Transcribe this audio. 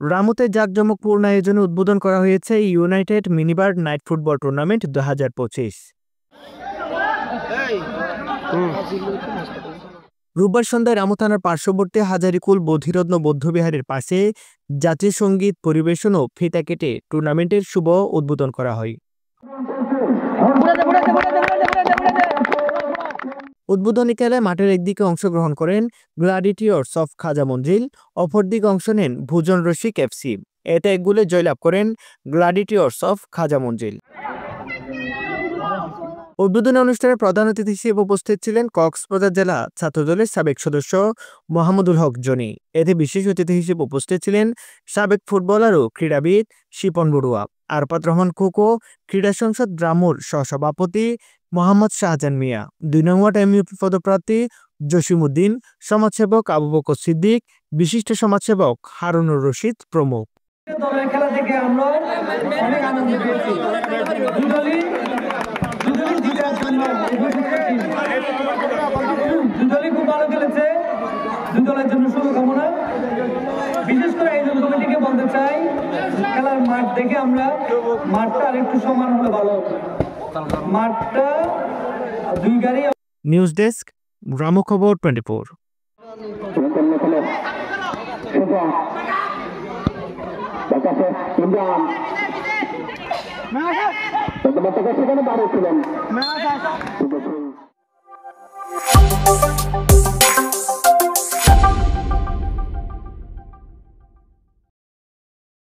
রামুতে জাঁকজমকপূর্ণ আয়োজনে উদ্বোধন করা হয়েছে ইউনাইটেড মিনিবার্ড নাইট ফুটবল টুর্নামেন্ট 2025। রোববার সন্ধ্যায় রামু থানার পার্শ্ববর্তী হাজারীকুল বোধিরত্ন বৌদ্ধবিহারের পাশে জাতীয় সঙ্গীত পরিবেশন ও ফিতা কেটে টুর্নামেন্টের শুভ উদ্বোধন করা হয়। উদ্বোধনী খেলায় মাঠের একদিকে অংশগ্রহণ করেন গ্লাডিয়েটর্স অফ খাজা মঞ্জিল, অপরদিকে অংশ নেন ভুজন রসিক এফসি। এতে এক গোলে জয়লাভ করেন গ্লাডিয়েটর্স অফ খাজা মঞ্জিল। উদ্বোধনী অনুষ্ঠানে প্রধান অতিথি হিসেবে উপস্থিত ছিলেন কক্সবাজার জেলা ছাত্রদলের সাবেক সদস্য মোহাম্মদুল হক জনি। এতে বিশেষ অতিথি হিসেবে উপস্থিত ছিলেন সাবেক ফুটবলার ও ক্রীড়াবিদ শিপন বড়ুয়া, আরফাত রহমান কোকো, ক্রীড়া সংসদ রামুর সহসভাপতি মোহাম্মদ শাহজাহান মিয়া, 2 নং ওয়ার্ড এমইউপি পদপ্রার্থী জসিমউদ্দিন, সমাজসেবক আবু বকর সিদ্দিক, বিশিষ্ট সমাজসেবক হারুনুর রশিদ প্রমুখ। দলের খেলা থেকে আমরা অনেক আনন্দ পেয়েছি। দুদলই খুব ভালো খেলেছে। দুদলের জন্য শুভকামনা। বিশেষ করে আয়োজন কমিটিকে বলতে চাই, খেলার মাঠ দেখে আমরা মাঠটা আরেকটু সমান হলে ভালো হতো। মাঠটা 2 গাড়ি। নিউজ ডেস্ক, রামু খবর 24। সেখানে বাড়ি ছিলেন।